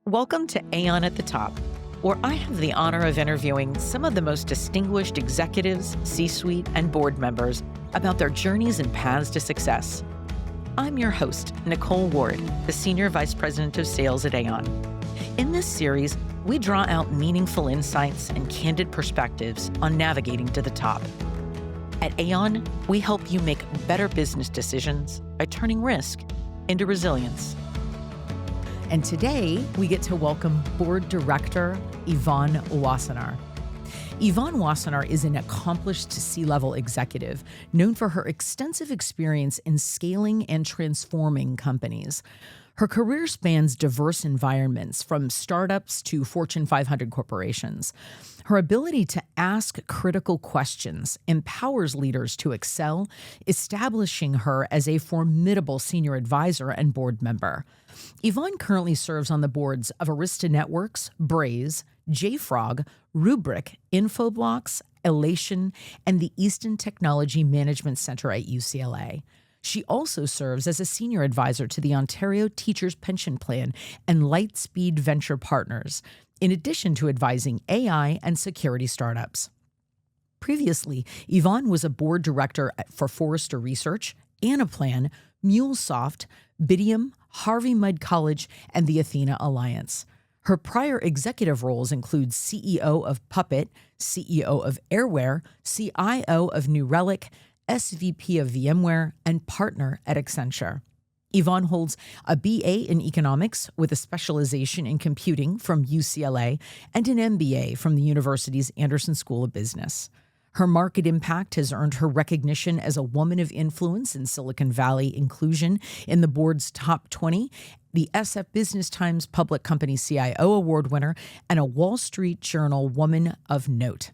Welcome to Aon at the Top, where I have the honor of interviewing some of the most distinguished executives, C-suite, and board members about their journeys and paths to success. I'm your host, Nicole Ward, the Senior Vice President of Sales at Aon. In this series, we draw out meaningful insights and candid perspectives on navigating to the top. At Aon, we help you make better business decisions by turning risk into resilience. And today, we get to welcome Board Director Yvonne Wassenaar. Yvonne Wassenaar is an accomplished C-level executive known for her extensive experience in scaling and transforming companies. Her career spans diverse environments, from startups to Fortune 500 corporations. Her ability to ask critical questions empowers leaders to excel, establishing her as a formidable senior advisor and board member. Yvonne currently serves on the boards of Arista Networks, Braze, JFrog, Rubrik, Infoblox, Elation, and the Easton Technology Management Center at UCLA. She also serves as a senior advisor to the Ontario Teachers Pension Plan and Lightspeed Venture Partners, in addition to advising AI and security startups. Previously, Yvonne was a board director for Forrester Research, Anaplan, MuleSoft, Bidium, Harvey Mudd College, and the Athena Alliance. Her prior executive roles include CEO of Puppet, CEO of Airware, CIO of New Relic, SVP of VMware, and partner at Accenture. Yvonne holds a BA in economics with a specialization in computing from UCLA and an MBA from the university's Anderson School of Business. Her market impact has earned her recognition as a woman of influence in Silicon Valley inclusion in the board's top 20, the SF Business Times Public Company CIO Award winner, and a Wall Street Journal Woman of Note.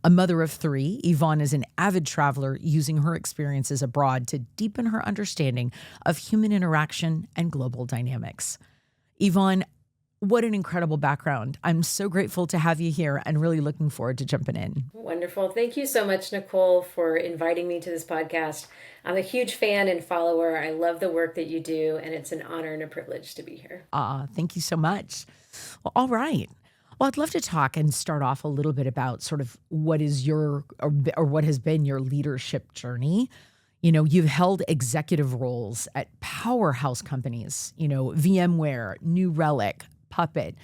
A mother of three, Yvonne is an avid traveler using her experiences abroad to deepen her understanding of human interaction and global dynamics. Yvonne, what an incredible background. I'm so grateful to have you here and really looking forward to jumping in. Wonderful. Thank you so much, Nicole, for inviting me to this podcast. I'm a huge fan and follower. I love the work that you do, and it's an honor and a privilege to be here. Thank you so much. Well, all right. Well, I'd love to talk and start off a little bit about sort of what is your or what has been your leadership journey. You know, you've held executive roles at powerhouse companies, VMware, New Relic, Puppet,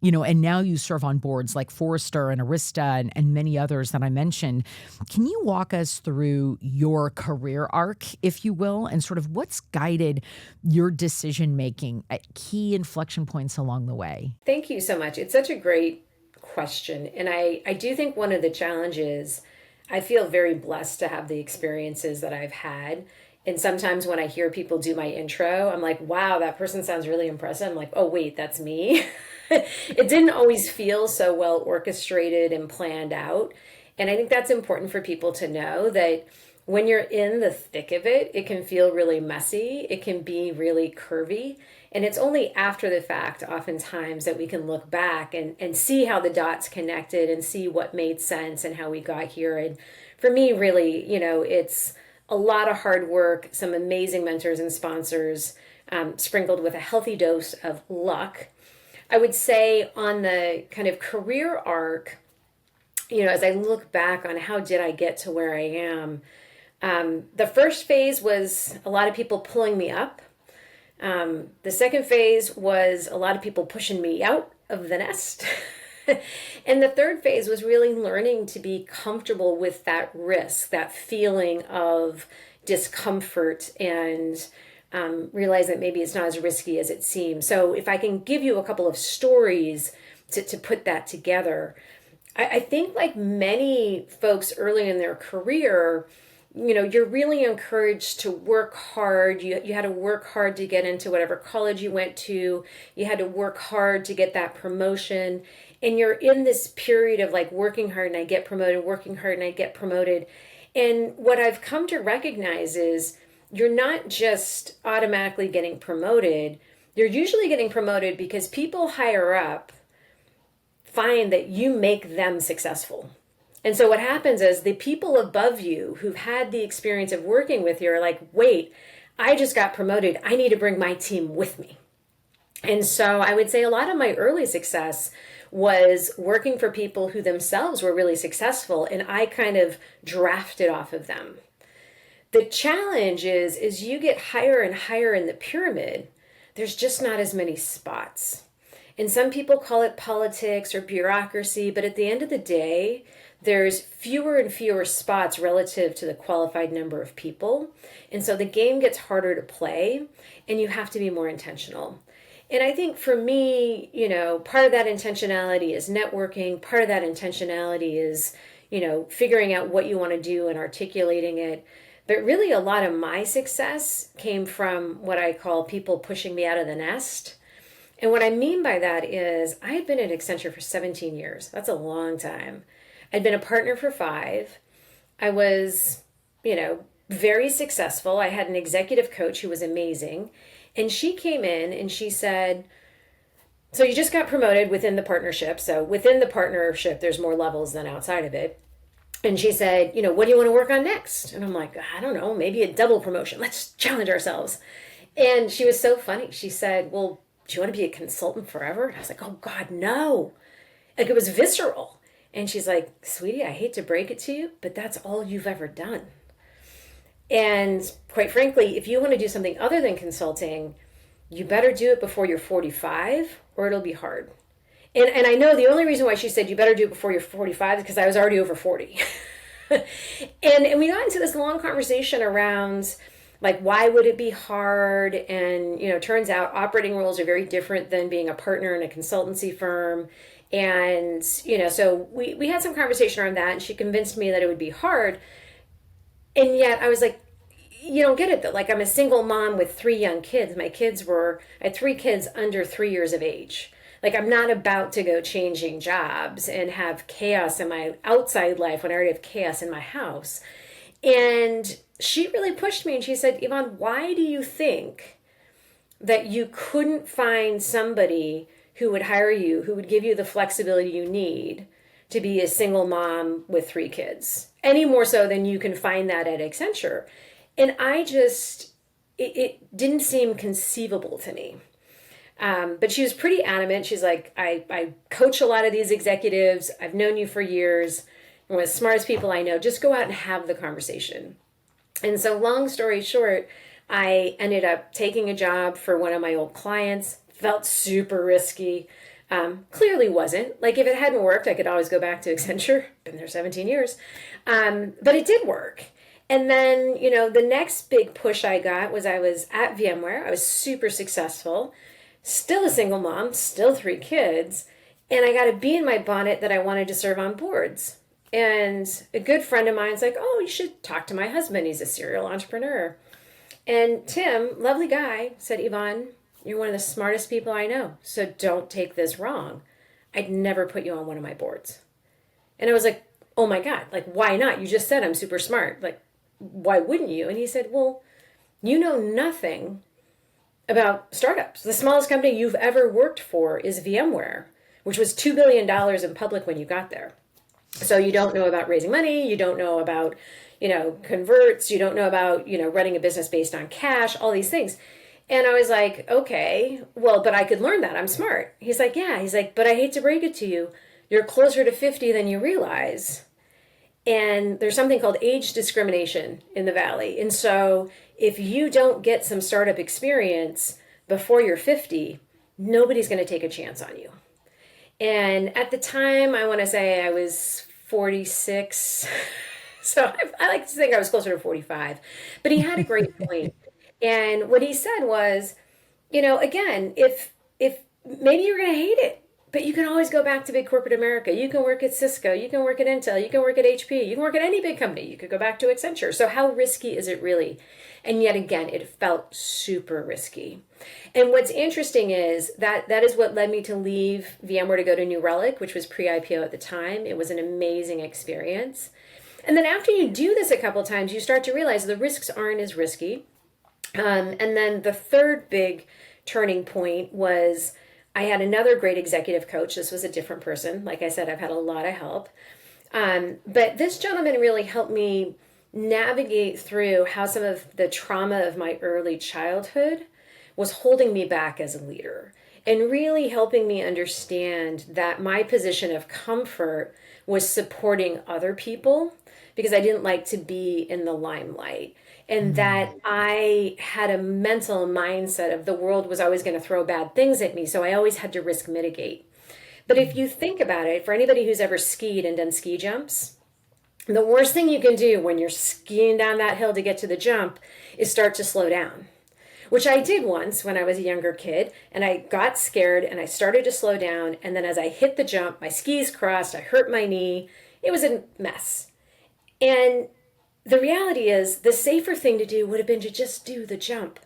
and now you serve on boards like Forrester and Arista and many others that I mentioned. Can you walk us through your career arc, if you will, and sort of what's guided your decision-making at key inflection points along the way? Thank you so much. It's such a great question. And I do think one of the challenges, I feel very blessed to have the experiences that I've had. And sometimes when I hear people do my intro, I'm like, wow, that person sounds really impressive. I'm like, oh, wait, that's me. It didn't always feel so well orchestrated and planned out. And I think that's important for people to know that when you're in the thick of it, it can feel really messy. It can be really curvy. And it's only after the fact, oftentimes, that we can look back and see how the dots connected and see what made sense and how we got here. And for me, really, it's a lot of hard work, some amazing mentors and sponsors, sprinkled with a healthy dose of luck. I would say on the kind of career arc, as I look back on how did I get to where I am, the first phase was a lot of people pulling me up. The second phase was a lot of people pushing me out of the nest. And the third phase was really learning to be comfortable with that risk, that feeling of discomfort, and realize that maybe it's not as risky as it seems. So if I can give you a couple of stories to put that together, I think like many folks early in their career, you're really encouraged to work hard. You had to work hard to get into whatever college you went to. You had to work hard to get that promotion. And you're in this period of like working hard and I get promoted, working hard and I get promoted. And what I've come to recognize is you're not just automatically getting promoted. You're usually getting promoted because people higher up find that you make them successful. And so what happens is the people above you who've had the experience of working with you are like, wait, I just got promoted. I need to bring my team with me. And so I would say a lot of my early success was working for people who themselves were really successful, and I kind of drafted off of them. The challenge is you get higher and higher in the pyramid, there's just not as many spots. And some people call it politics or bureaucracy, but at the end of the day, there's fewer and fewer spots relative to the qualified number of people. And so the game gets harder to play, and you have to be more intentional. And I think for me, part of that intentionality is networking. Part of that intentionality is, figuring out what you want to do and articulating it. But really, a lot of my success came from what I call people pushing me out of the nest. And what I mean by that is I had been at Accenture for 17 years. That's a long time. I'd been a partner for 5. I was, very successful. I had an executive coach who was amazing. And she came in and she said, so you just got promoted within the partnership. So within the partnership, there's more levels than outside of it. And she said, what do you want to work on next? And I'm like, I don't know, maybe a double promotion. Let's challenge ourselves. And she was so funny. She said, well, do you want to be a consultant forever? And I was like, oh God, no. Like, it was visceral. And she's like, sweetie, I hate to break it to you, but that's all you've ever done. And quite frankly, if you want to do something other than consulting, you better do it before you're 45 or it'll be hard. And I know the only reason why she said you better do it before you're 45 is because I was already over 40. and we got into this long conversation around, like, why would it be hard? And, turns out operating roles are very different than being a partner in a consultancy firm. And, so we had some conversation around that, and she convinced me that it would be hard. And yet I was like, you don't get it though. Like, I'm a single mom with 3 young kids. I had 3 kids under 3 years of age. Like, I'm not about to go changing jobs and have chaos in my outside life when I already have chaos in my house. And she really pushed me and she said, Yvonne, why do you think that you couldn't find somebody who would hire you, who would give you the flexibility you need to be a single mom with 3 kids, any more so than you can find that at Accenture? And it didn't seem conceivable to me. But she was pretty adamant. She's like, I coach a lot of these executives. I've known you for years. You're one of the smartest people I know. Just go out and have the conversation. And so long story short, I ended up taking a job for one of my old clients. Felt super risky. Clearly wasn't. Like, if it hadn't worked, I could always go back to Accenture. Been there 17 years. But it did work. And then, the next big push I got was I was at VMware. I was super successful. Still a single mom, still 3 kids. And I got a bee in my bonnet that I wanted to serve on boards. And a good friend of mine's like, oh, you should talk to my husband. He's a serial entrepreneur. And Tim, lovely guy, said, Yvonne, you're one of the smartest people I know, so don't take this wrong. I'd never put you on one of my boards. And I was like, oh my God, like, why not? You just said I'm super smart. Like, why wouldn't you? And he said, well, you know nothing about startups. The smallest company you've ever worked for is VMware, which was $2 billion in public when you got there. So you don't know about raising money. You don't know about, converts. You don't know about, running a business based on cash, all these things. And I was like, okay, well, but I could learn that. I'm smart. He's like, yeah. He's like, but I hate to break it to you. You're closer to 50 than you realize. And there's something called age discrimination in the Valley. And so if you don't get some startup experience before you're 50, nobody's going to take a chance on you. And at the time, I want to say I was 46. So I like to think I was closer to 45. But he had a great point. And what he said was, again, if maybe you're going to hate it, but you can always go back to big corporate America. You can work at Cisco. You can work at Intel. You can work at HP. You can work at any big company. You could go back to Accenture. So how risky is it really? And yet again, it felt super risky. And what's interesting is that is what led me to leave VMware to go to New Relic, which was pre-IPO at the time. It was an amazing experience. And then after you do this a couple of times, you start to realize the risks aren't as risky. And then the third big turning point was I had another great executive coach. This was a different person. Like I said, I've had a lot of help. But this gentleman really helped me navigate through how some of the trauma of my early childhood was holding me back as a leader. and really helping me understand that my position of comfort was supporting other people because I didn't like to be in the limelight. And that I had a mental mindset of the world was always going to throw bad things at me. So I always had to risk mitigate. But if you think about it, for anybody who's ever skied and done ski jumps, the worst thing you can do when you're skiing down that hill to get to the jump is start to slow down, which I did once when I was a younger kid. And I got scared and I started to slow down. And then as I hit the jump, my skis crossed, I hurt my knee. It was a mess. And the reality is the safer thing to do would have been to just do the jump.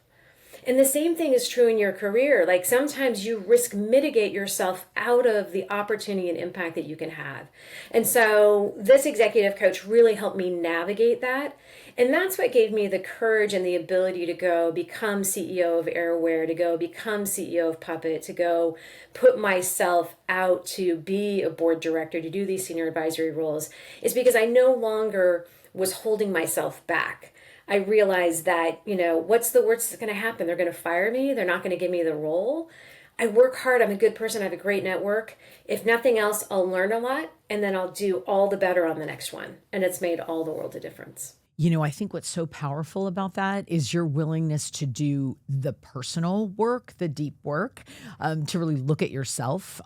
And the same thing is true in your career. Like sometimes you risk mitigate yourself out of the opportunity and impact that you can have. And so this executive coach really helped me navigate that. And that's what gave me the courage and the ability to go become CEO of Airware, to go become CEO of Puppet, to go put myself out to be a board director, to do these senior advisory roles, is because I no longer was holding myself back. I realized that, what's the worst that's going to happen? They're going to fire me. They're not going to give me the role. I work hard. I'm a good person. I have a great network. If nothing else, I'll learn a lot and then I'll do all the better on the next one. And it's made all the world a difference. I think what's so powerful about that is your willingness to do the personal work, the deep work, to really look at yourself,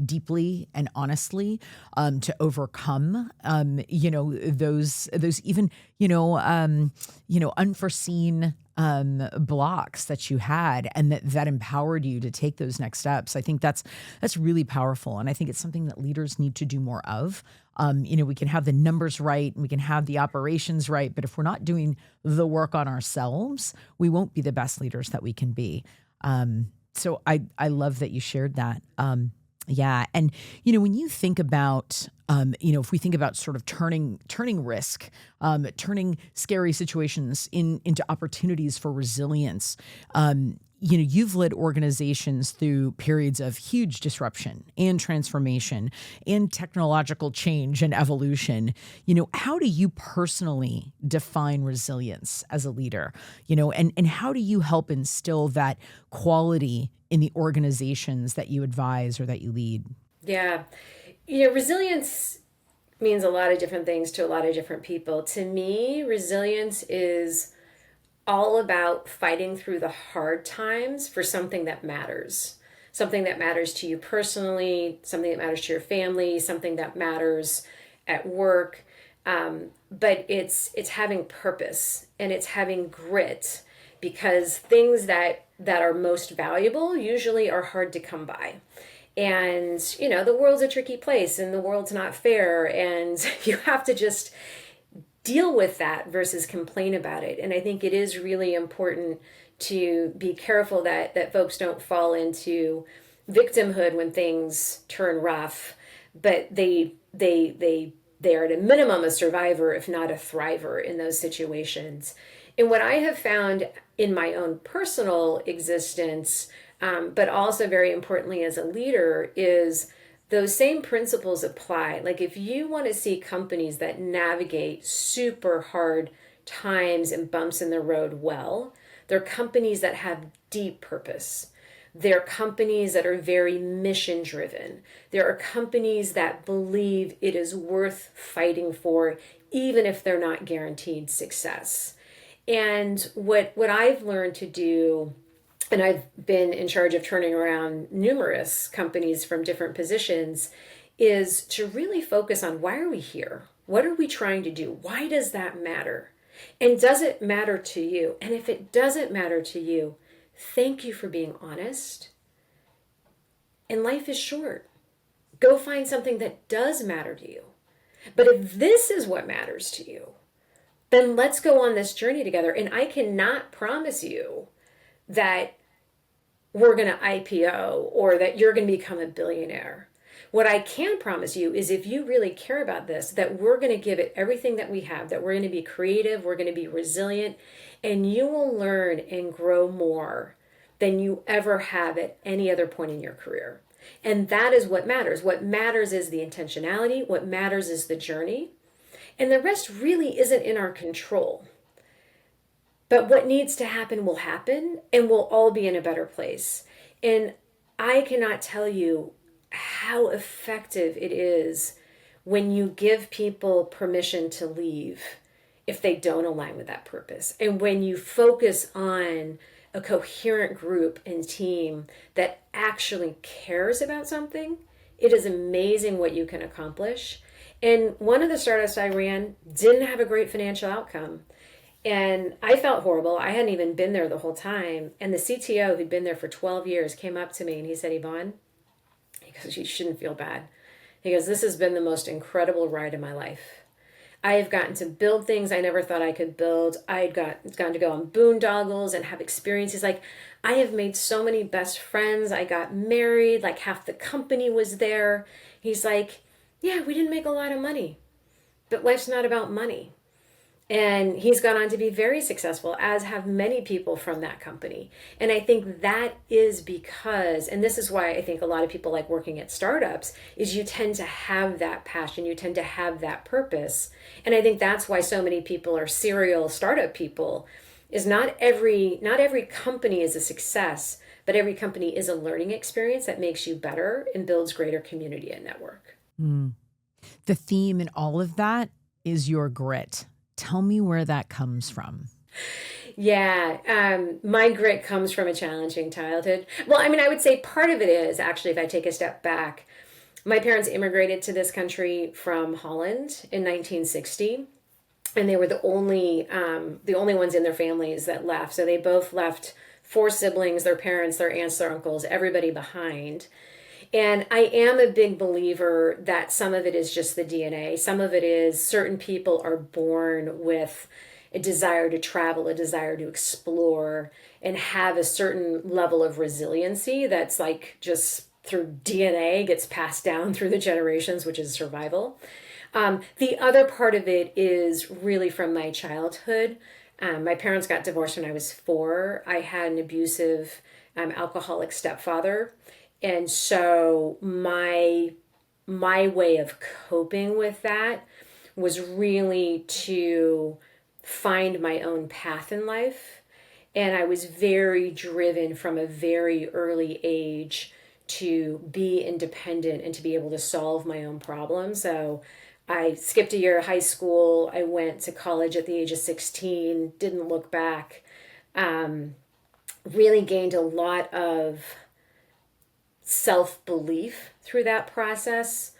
deeply and honestly, to overcome, those even, unforeseen blocks that you had, and that empowered you to take those next steps. I think that's really powerful. And I think it's something that leaders need to do more of. We can have the numbers right and we can have the operations right, but if we're not doing the work on ourselves, we won't be the best leaders that we can be. So I love that you shared that. Yeah. And, when you think about, if we think about sort of turning risk, turning scary situations into opportunities for resilience, you've led organizations through periods of huge disruption and transformation and technological change and evolution. How do you personally define resilience as a leader? And how do you help instill that quality in the organizations that you advise or that you lead? Yeah. Resilience means a lot of different things to a lot of different people. To me, resilience is all about fighting through the hard times for something that matters to you personally, something that matters to your family, something that matters at work. But it's having purpose and it's having grit, because things that are most valuable usually are hard to come by. And, the world's a tricky place and the world's not fair. And you have to just deal with that versus complain about it. And I think it is really important to be careful that folks don't fall into victimhood when things turn rough, but they are at a minimum a survivor, if not a thriver in those situations. And what I have found in my own personal existence, but also very importantly as a leader, is those same principles apply. Like if you want to see companies that navigate super hard times and bumps in the road well, they're companies that have deep purpose. They're companies that are very mission driven. There are companies that believe it is worth fighting for, even if they're not guaranteed success. And what I've learned to do, and I've been in charge of turning around numerous companies from different positions, is to really focus on why are we here? What are we trying to do? Why does that matter? And does it matter to you? And if it doesn't matter to you, thank you for being honest. And life is short. Go find something that does matter to you. But if this is what matters to you, then let's go on this journey together. And I cannot promise you that we're going to IPO or that you're going to become a billionaire. What I can promise you is if you really care about this, that we're going to give it everything that we have, that we're going to be creative, we're going to be resilient, and you will learn and grow more than you ever have at any other point in your career. And that is what matters. What matters is the intentionality. What matters is the journey. And the rest really isn't in our control. But what needs to happen will happen, and we'll all be in a better place. And I cannot tell you how effective it is when you give people permission to leave if they don't align with that purpose. And when you focus on a coherent group and team that actually cares about something, it is amazing what you can accomplish. And one of the startups I ran didn't have a great financial outcome. And I felt horrible. I hadn't even been there the whole time. And the CTO, who'd been there for 12 years, came up to me and he said, Yvonne, he goes, you shouldn't feel bad. He goes, this has been the most incredible ride of my life. I have gotten to build things I never thought I could build. I had gotten to go on boondoggles and have experiences. Like, I have made so many best friends. I got married, like half the company was there. He's like, yeah, we didn't make a lot of money, but life's not about money. And he's gone on to be very successful, as have many people from that company. And I think that is because, and this is why I think a lot of people like working at startups, is you tend to have that passion, you tend to have that purpose. And I think that's why so many people are serial startup people, is not every company is a success, but every company is a learning experience that makes you better and builds greater community and network. The theme in all of that is your grit. Tell me where that comes from. Yeah, my grit comes from a challenging childhood. Well, I mean, I would say part of it is actually, if I take a step back, my parents immigrated to this country from Holland in 1960, and they were the only ones in their families that left. So they both left 4 siblings, their parents, their aunts, their uncles, everybody behind. And I am a big believer that some of it is just the DNA. Some of it is certain people are born with a desire to travel, a desire to explore, and have a certain level of resiliency that's like just through DNA gets passed down through the generations, which is survival. The other part of it is really from my childhood. My parents got divorced when I was 4. I had an abusive, alcoholic stepfather. And so my way of coping with that was really to find my own path in life. And I was very driven from a very early age to be independent and to be able to solve my own problems. So I skipped a year of high school. I went to college at the age of 16, didn't look back. Really gained a lot of self-belief through that process.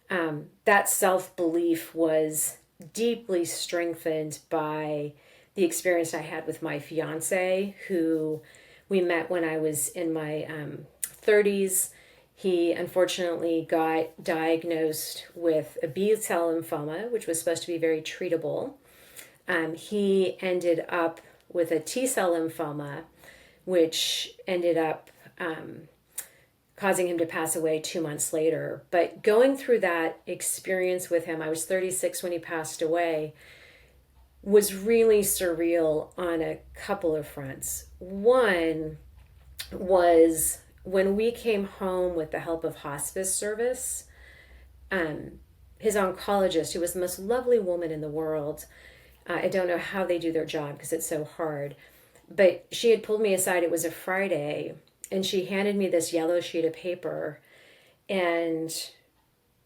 That self-belief was deeply strengthened by the experience I had with my fiance, who we met when I was in my 30s. He unfortunately got diagnosed with a B-cell lymphoma, which was supposed to be very treatable. He ended up with a T-cell lymphoma, which ended up causing him to pass away 2 months later. But going through that experience with him, I was 36 when he passed away, was really surreal on a couple of fronts. One was when we came home with the help of hospice service, his oncologist, who was the most lovely woman in the world, I don't know how they do their job because it's so hard, but she had pulled me aside. It was a Friday, and she handed me this yellow sheet of paper, and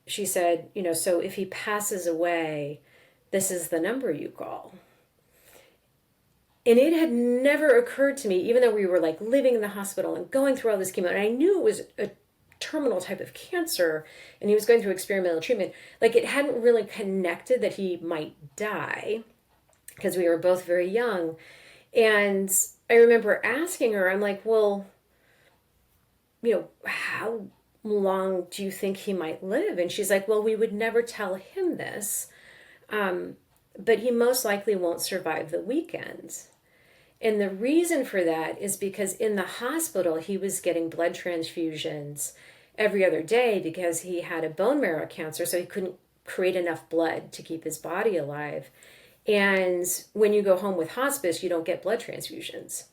she said, so if he passes away, this is the number you call. And it had never occurred to me, even though we were like living in the hospital and going through all this chemo, and I knew it was a terminal type of cancer, and he was going through experimental treatment, like it hadn't really connected that he might die because we were both very young. And I remember asking her, I'm like, well, how long do you think he might live? And she's like, well, we would never tell him this, but he most likely won't survive the weekend. And the reason for that is because in the hospital, he was getting blood transfusions every other day because he had a bone marrow cancer, so he couldn't create enough blood to keep his body alive. And when you go home with hospice, you don't get blood transfusions.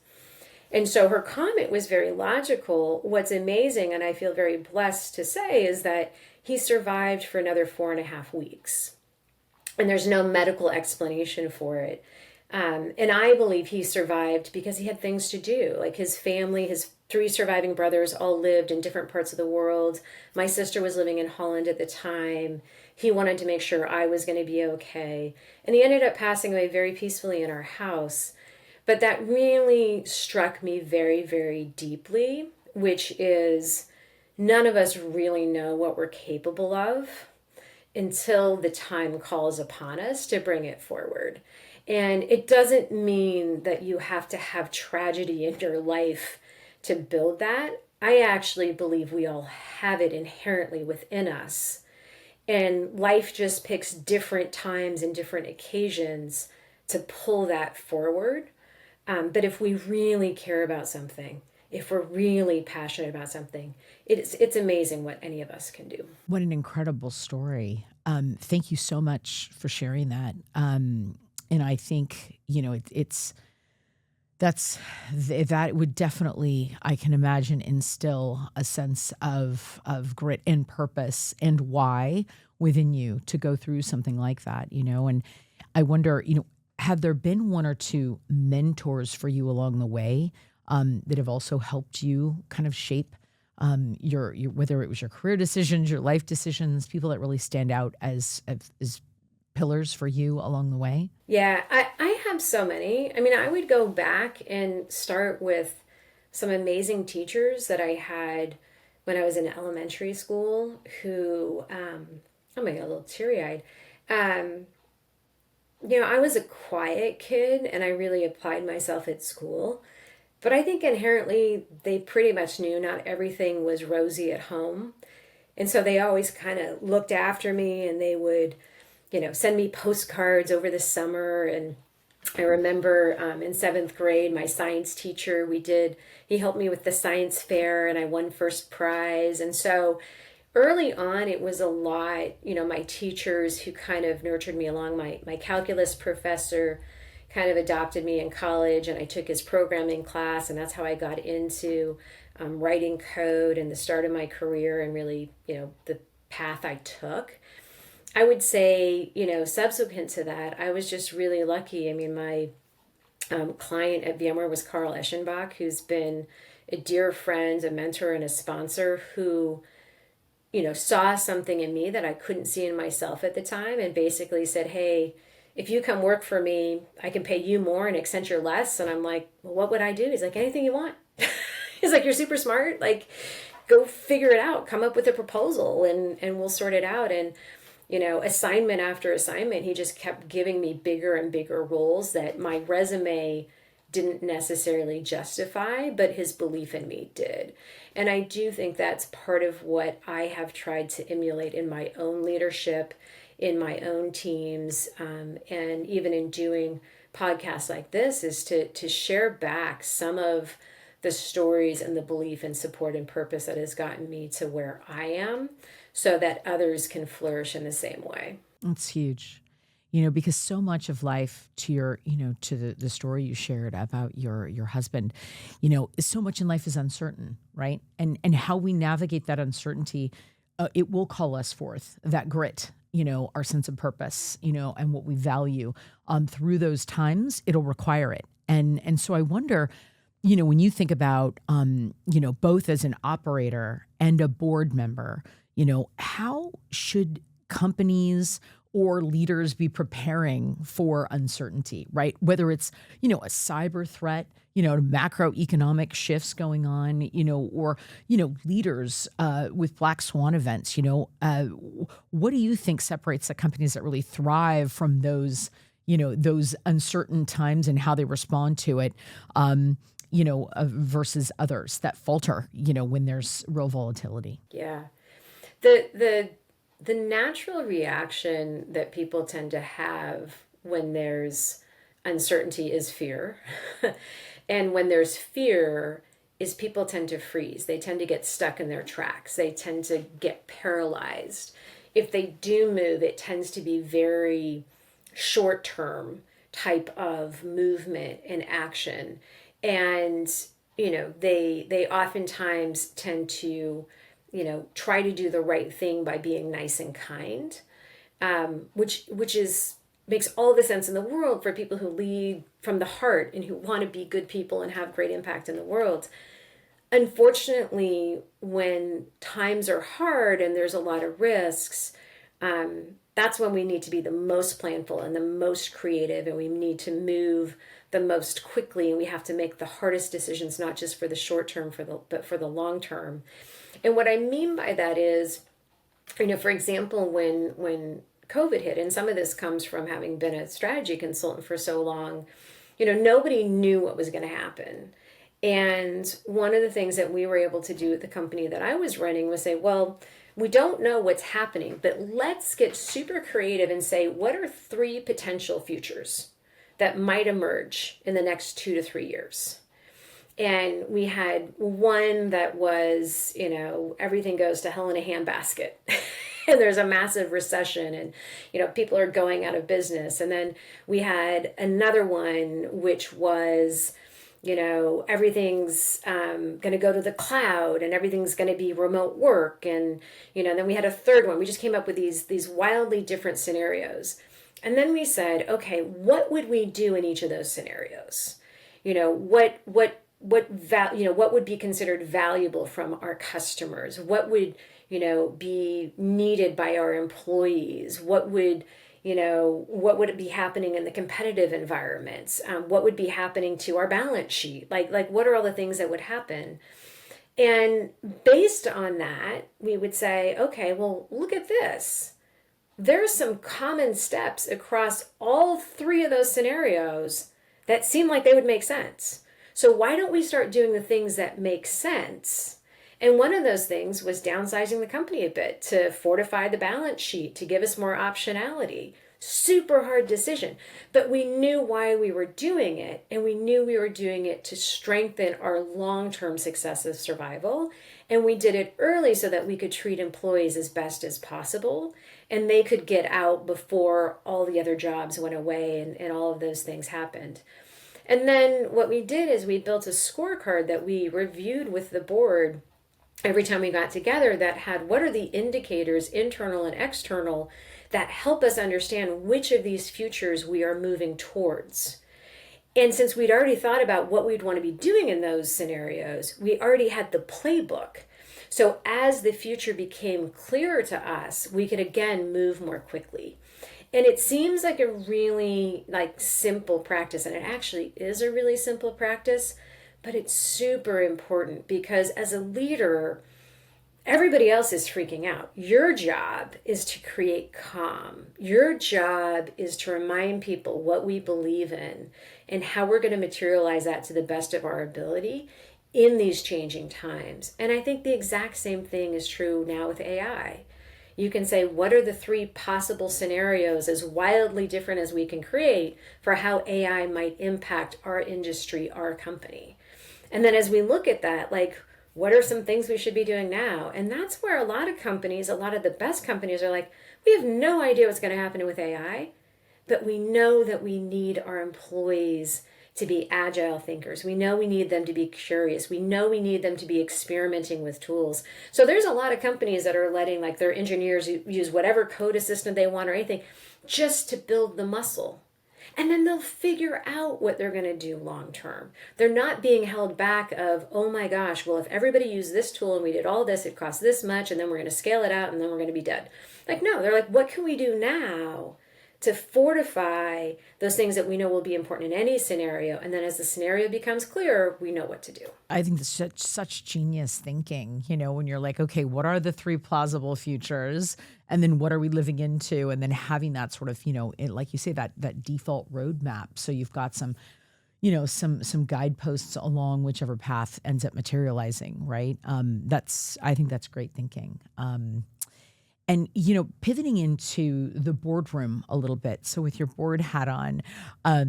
And so her comment was very logical. What's amazing, and I feel very blessed to say, is that he survived for another 4.5 weeks. And there's no medical explanation for it. And I believe he survived because he had things to do. Like his family, his three surviving brothers all lived in different parts of the world. My sister was living in Holland at the time. He wanted to make sure I was going to be okay. And he ended up passing away very peacefully in our house. But that really struck me very, very deeply, which is none of us really know what we're capable of until the time calls upon us to bring it forward. And it doesn't mean that you have to have tragedy in your life to build that. I actually believe we all have it inherently within us. And life just picks different times and different occasions to pull that forward. But if we really care about something, if we're really passionate about something, it's amazing what any of us can do. What an incredible story. Thank you so much for sharing that. And I think, that would definitely, I can imagine, instill a sense of grit and purpose and why within you to go through something like that, and I wonder, have there been one or two mentors for you along the way that have also helped you kind of shape your whether it was your career decisions, your life decisions, people that really stand out as pillars for you along the way? Yeah, I have so many. I mean, I would go back and start with some amazing teachers that I had when I was in elementary school who, I'm going to get a little teary-eyed. I was a quiet kid and I really applied myself at school. But I think inherently they pretty much knew not everything was rosy at home. And so they always kind of looked after me and they would, send me postcards over the summer. And I remember in seventh grade, my science teacher, he helped me with the science fair and I won first prize. And so early on, it was a lot, my teachers who kind of nurtured me along. My calculus professor kind of adopted me in college and I took his programming class, and that's how I got into writing code and the start of my career and really, the path I took. I would say, subsequent to that, I was just really lucky. I mean, my client at VMware was Carl Eschenbach, who's been a dear friend, a mentor, and a sponsor who, saw something in me that I couldn't see in myself at the time and basically said, hey, if you come work for me, I can pay you more and Accenture less. And I'm like, well, what would I do? He's like, anything you want. He's like, you're super smart. Like, go figure it out. Come up with a proposal and we'll sort it out. And, assignment after assignment, he just kept giving me bigger and bigger roles that my resume didn't necessarily justify, but his belief in me did. And I do think that's part of what I have tried to emulate in my own leadership, in my own teams, and even in doing podcasts like this, is to share back some of the stories and the belief and support and purpose that has gotten me to where I am so that others can flourish in the same way. That's huge. Because so much of life, to your, to the story you shared about your husband, so much in life is uncertain, right? And how we navigate that uncertainty, it will call us forth, that grit, our sense of purpose, and what we value. Through those times, it'll require it. And so I wonder, when you think about, both as an operator and a board member, how should companies or leaders be preparing for uncertainty, right? Whether it's, a cyber threat, macroeconomic shifts going on, or, leaders with black swan events, what do you think separates the companies that really thrive from those, those uncertain times and how they respond to it, versus others that falter, when there's real volatility? Yeah. The natural reaction that people tend to have when there's uncertainty is fear. And when there's fear is people tend to freeze. They tend to get stuck in their tracks. They tend to get paralyzed. If they do move, it tends to be very short-term type of movement and action. And, they oftentimes tend to try to do the right thing by being nice and kind, which is makes all the sense in the world for people who lead from the heart and who want to be good people and have great impact in the world. Unfortunately, when times are hard and there's a lot of risks, that's when we need to be the most planful and the most creative, and we need to move the most quickly, and we have to make the hardest decisions, not just for the short term, but for the long term. And what I mean by that is, for example, when COVID hit, and some of this comes from having been a strategy consultant for so long, nobody knew what was going to happen. And one of the things that we were able to do at the company that I was running was say, well, we don't know what's happening, but let's get super creative and say, what are 3 potential futures that might emerge in the next 2 to 3 years? And we had one that was, everything goes to hell in a handbasket. And there's a massive recession and, people are going out of business. And then we had another one, which was, everything's going to go to the cloud and everything's going to be remote work. And, then we had a third one. We just came up with these wildly different scenarios. And then we said, okay, what would we do in each of those scenarios? What would be considered valuable from our customers? What would, be needed by our employees? What would be happening in the competitive environments? What would be happening to our balance sheet? Like what are all the things that would happen? And based on that, we would say, okay, well, look at this. There's some common steps across all 3 of those scenarios that seem like they would make sense. So why don't we start doing the things that make sense? And one of those things was downsizing the company a bit to fortify the balance sheet, to give us more optionality. Super hard decision, but we knew why we were doing it, and we knew we were doing it to strengthen our long-term success of survival. And we did it early so that we could treat employees as best as possible, and they could get out before all the other jobs went away and all of those things happened. And then what we did is we built a scorecard that we reviewed with the board every time we got together that had what are the indicators, internal and external, that help us understand which of these futures we are moving towards. And since we'd already thought about what we'd want to be doing in those scenarios, we already had the playbook. So as the future became clearer to us, we could again move more quickly. And it seems like a really simple practice, and it actually is a really simple practice, but it's super important because as a leader, everybody else is freaking out. Your job is to create calm. Your job is to remind people what we believe in and how we're going to materialize that to the best of our ability in these changing times. And I think the exact same thing is true now with AI. You can say, what are the 3 possible scenarios, as wildly different as we can create, for how AI might impact our industry, our company? And then as we look at that, what are some things we should be doing now? And that's where a lot of companies, a lot of the best companies are like, we have no idea what's going to happen with AI, but we know that we need our employees to be agile thinkers. We know we need them to be curious. We know we need them to be experimenting with tools. So there's a lot of companies that are letting their engineers use whatever code assistant they want or anything just to build the muscle. And then they'll figure out what they're going to do long term. They're not being held back of, oh my gosh, well, if everybody used this tool and we did all this, it costs this much, and then we're going to scale it out and then we're going to be dead. No, they're what can we do now to fortify those things that we know will be important in any scenario? And then as the scenario becomes clearer, we know what to do. I think that's such genius thinking, when you're okay, what are the 3 plausible futures? And then what are we living into? And then having that sort of, like you say, that default roadmap. So you've got some guideposts along whichever path ends up materializing, right? I think that's great thinking. And, pivoting into the boardroom a little bit. So with your board hat on, I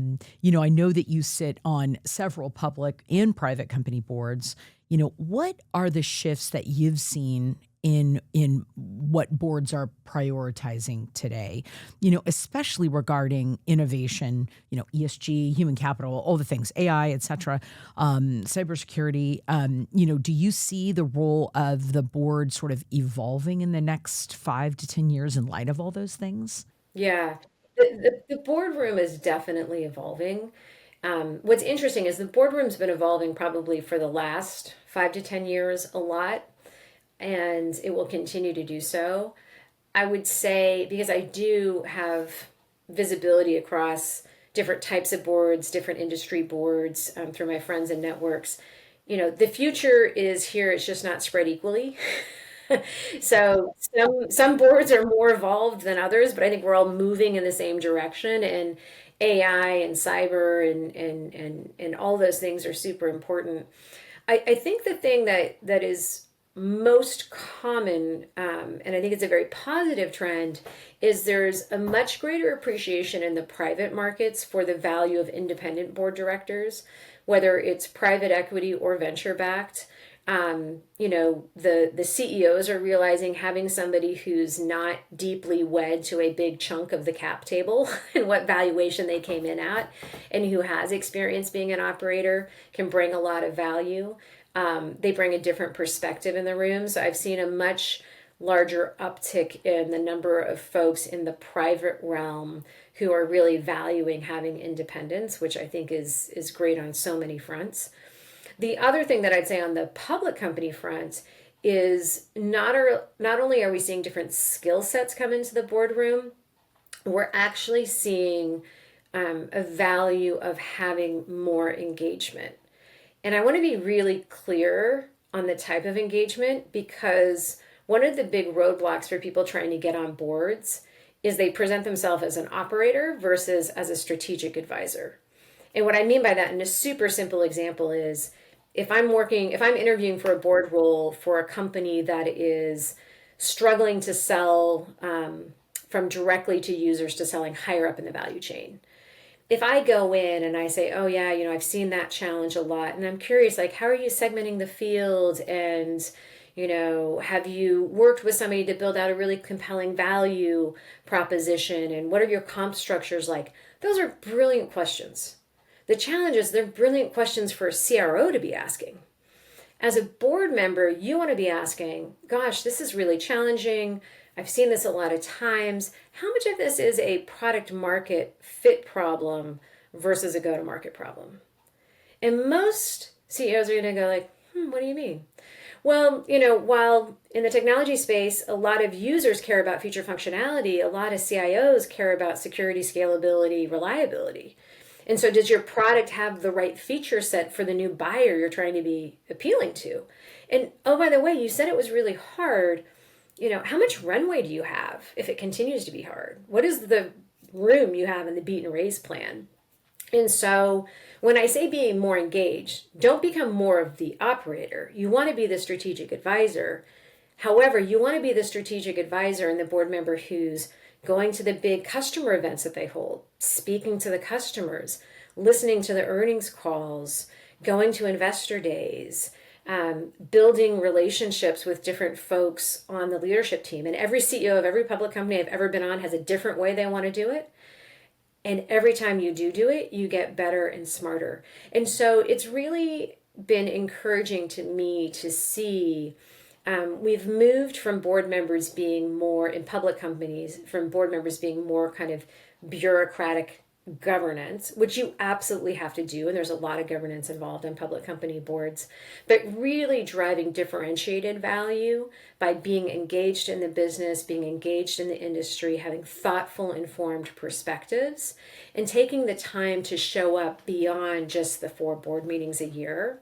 know that you sit on several public and private company boards. What are the shifts that you've seen in what boards are prioritizing today, especially regarding innovation, ESG, human capital, all the things, AI, et cetera, cybersecurity. Do you see the role of the board sort of evolving in the next 5 to 10 years in light of all those things? Yeah, The boardroom is definitely evolving. What's interesting is the boardroom's been evolving probably for the last 5 to 10 years a lot, and it will continue to do so. I would say, because I do have visibility across different types of boards, different industry boards, through my friends and networks, the future is here. It's just not spread equally. So some boards are more evolved than others, but I think we're all moving in the same direction. And AI and cyber and all those things are super important. I think the thing that is most common, and I think it's a very positive trend, is there's a much greater appreciation in the private markets for the value of independent board directors, whether it's private equity or venture backed. The CEOs are realizing having somebody who's not deeply wed to a big chunk of the cap table and what valuation they came in at, and who has experience being an operator, can bring a lot of value. They bring a different perspective in the room. So I've seen a much larger uptick in the number of folks in the private realm who are really valuing having independence, which I think is great on so many fronts. The other thing that I'd say on the public company front is not only are we seeing different skill sets come into the boardroom, we're actually seeing a value of having more engagement. And I want to be really clear on the type of engagement, because one of the big roadblocks for people trying to get on boards is they present themselves as an operator versus as a strategic advisor. And what I mean by that in a super simple example is, if I'm interviewing for a board role for a company that is struggling to sell from directly to users to selling higher up in the value chain. If I go in and I say, oh yeah, I've seen that challenge a lot, and I'm curious, like, how are you segmenting the field? And, have you worked with somebody to build out a really compelling value proposition? And what are your comp structures like? Those are brilliant questions. The challenge is they're brilliant questions for a CRO to be asking. As a board member, you want to be asking, gosh, this is really challenging. I've seen this a lot of times. How much of this is a product market fit problem versus a go-to-market problem? And most CEOs are going to go like, what do you mean? Well, while in the technology space, a lot of users care about feature functionality, a lot of CIOs care about security, scalability, reliability. And so does your product have the right feature set for the new buyer you're trying to be appealing to? And oh, by the way, you said it was really hard. How much runway do you have if it continues to be hard? What is the room you have in the beat and raise plan? And so when I say being more engaged, don't become more of the operator. You want to be the strategic advisor. However, you want to be the strategic advisor and the board member who's going to the big customer events that they hold, speaking to the customers, listening to the earnings calls, going to investor days, building relationships with different folks on the leadership team. And every CEO of every public company I've ever been on has a different way they want to do it. And every time you do it, you get better and smarter. And so it's really been encouraging to me to see we've moved from board members being more in public companies, from board members being more kind of bureaucratic governance, which you absolutely have to do. And there's a lot of governance involved in public company boards, but really driving differentiated value by being engaged in the business, being engaged in the industry, having thoughtful, informed perspectives, and taking the time to show up beyond just the 4 board meetings a year.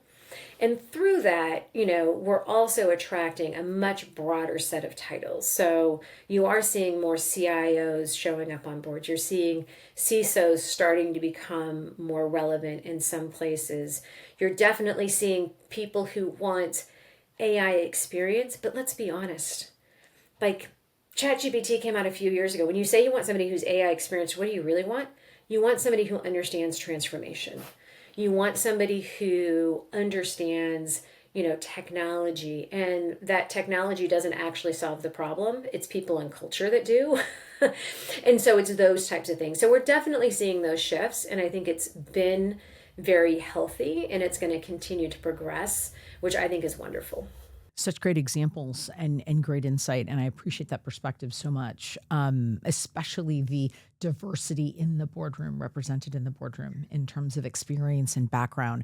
And through that, we're also attracting a much broader set of titles. So you are seeing more CIOs showing up on boards. You're seeing CISOs starting to become more relevant in some places. You're definitely seeing people who want AI experience, but let's be honest. Like, ChatGPT came out a few years ago. When you say you want somebody who's AI experienced, what do you really want? You want somebody who understands transformation. You want somebody who understands, technology, and that technology doesn't actually solve the problem. It's people and culture that do. And so it's those types of things. So we're definitely seeing those shifts, and I think it's been very healthy, and it's going to continue to progress, which I think is wonderful. Such great examples and great insight. And I appreciate that perspective so much, especially the diversity in the boardroom, represented in the boardroom in terms of experience and background.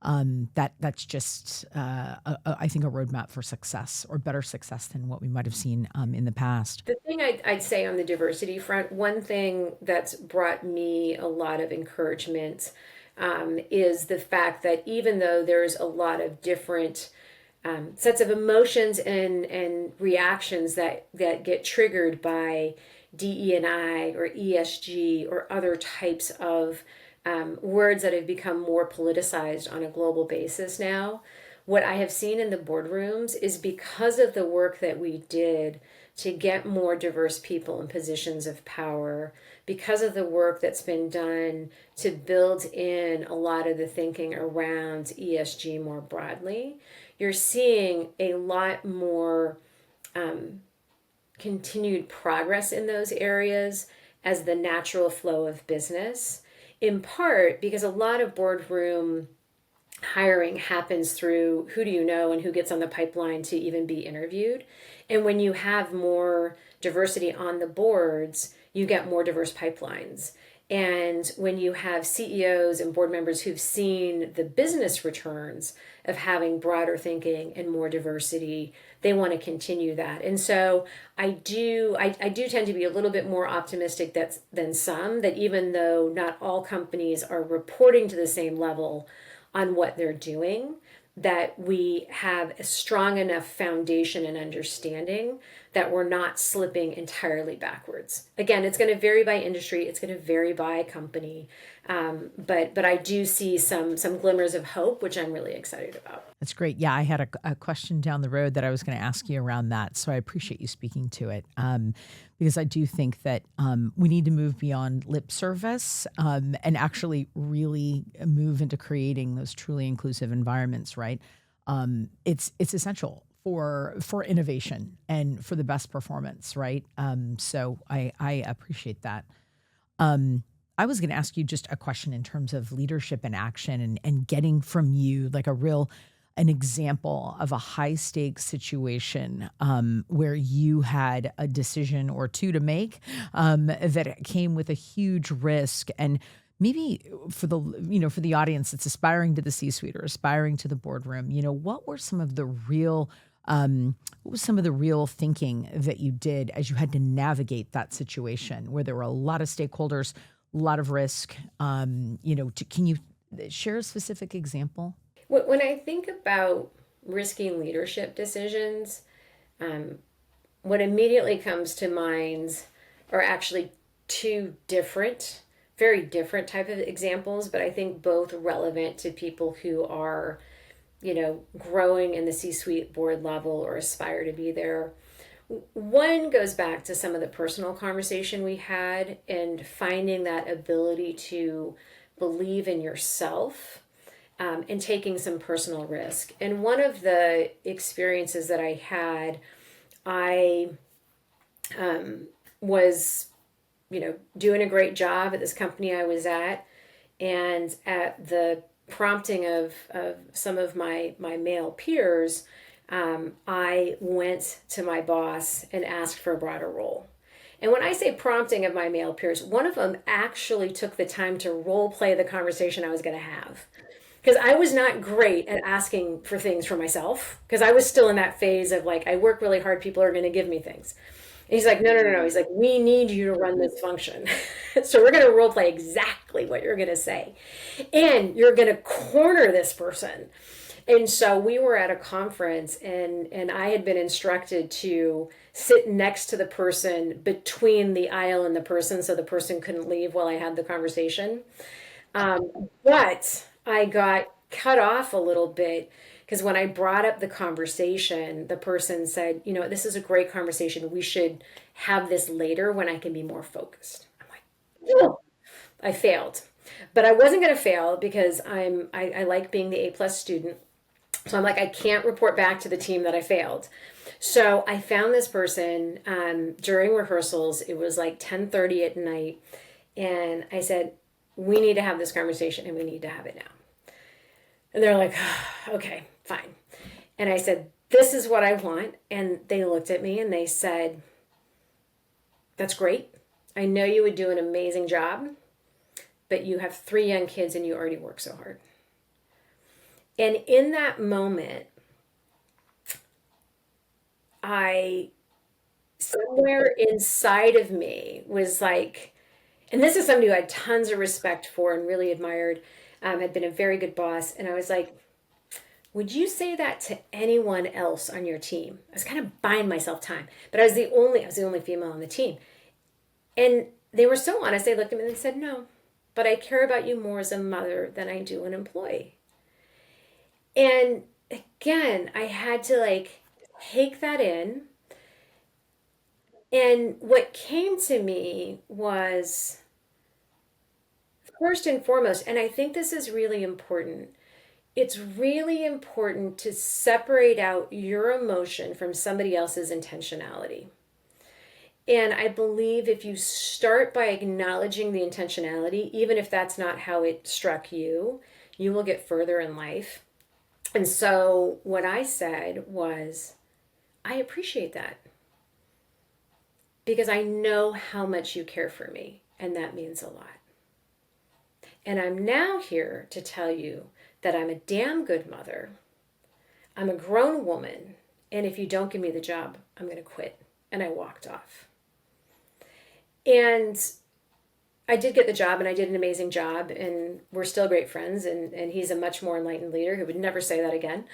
That's just, I think, a roadmap for success, or better success than what we might have seen in the past. The thing I'd say on the diversity front, one thing that's brought me a lot of encouragement is the fact that even though there's a lot of different sets of emotions and reactions that get triggered by DE&I or ESG or other types of words that have become more politicized on a global basis now, what I have seen in the boardrooms is because of the work that we did to get more diverse people in positions of power, because of the work that's been done to build in a lot of the thinking around ESG more broadly, you're seeing a lot more continued progress in those areas as the natural flow of business, in part because a lot of boardroom hiring happens through who do you know and who gets on the pipeline to even be interviewed. And when you have more diversity on the boards, you get more diverse pipelines. And when you have CEOs and board members who've seen the business returns of having broader thinking and more diversity, they want to continue that. And so I do tend to be a little bit more optimistic than some, that even though not all companies are reporting to the same level on what they're doing, that we have a strong enough foundation and understanding that we're not slipping entirely backwards. Again, it's going to vary by industry, it's going to vary by company, but I do see some glimmers of hope, which I'm really excited about. That's great. Yeah, I had a question down the road that I was going to ask you around that, so I appreciate you speaking to it, because I do think that we need to move beyond lip service and actually really move into creating those truly inclusive environments. Right? It's essential for innovation and for the best performance. Right? So I appreciate that. I was going to ask you just a question in terms of leadership and action, and getting from you like an example of a high stakes situation where you had a decision or two to make that came with a huge risk. And maybe for the audience that's aspiring to the C-suite or aspiring to the boardroom, what were some of the real thinking that you did as you had to navigate that situation where there were a lot of stakeholders, a lot of risk? Can you share a specific example? When I think about risky leadership decisions, what immediately comes to mind are actually two very different type of examples, but I think both relevant to people who are, growing in the C-suite board level or aspire to be there. One goes back to some of the personal conversation we had and finding that ability to believe in yourself and taking some personal risk. And one of the experiences that I had, I was, doing a great job at this company I was at, and at the prompting of some of my male peers, I went to my boss and asked for a broader role. And when I say prompting of my male peers, one of them actually took the time to role play the conversation I was going to have. Because I was not great at asking for things for myself, because I was still in that phase of like, I work really hard, people are going to give me things. And he's like, no. He's like, we need you to run this function. So we're going to role play exactly what you're going to say. And you're going to corner this person. And so we were at a conference, and I had been instructed to sit next to the person between the aisle and the person, so the person couldn't leave while I had the conversation. But I got cut off a little bit because when I brought up the conversation, the person said, this is a great conversation. We should have this later when I can be more focused. I'm like, oh, I failed. But I wasn't going to fail because I like being the A+ student. So I'm like, I can't report back to the team that I failed. So I found this person during rehearsals. It was like 10:30 at night. And I said, we need to have this conversation and we need to have it now. And they're like, okay, fine. And I said, this is what I want. And they looked at me and they said, that's great. I know you would do an amazing job, but you have 3 young kids and you already work so hard. And in that moment, somewhere inside of me was like, and this is somebody who I had tons of respect for and really admired, had been a very good boss. And I was like, would you say that to anyone else on your team? I was kind of buying myself time, but I was the only female on the team. And they were so honest. They looked at me and they said, no, but I care about you more as a mother than I do an employee. And again, I had to like take that in. And what came to me was, first and foremost, and I think this is really important, it's really important to separate out your emotion from somebody else's intentionality. And I believe if you start by acknowledging the intentionality, even if that's not how it struck you, you will get further in life. And so what I said was, I appreciate that because I know how much you care for me, and that means a lot. And I'm now here to tell you that I'm a damn good mother. I'm a grown woman, and if you don't give me the job, I'm going to quit. And I walked off. And I did get the job, and I did an amazing job, and we're still great friends, and he's a much more enlightened leader who would never say that again.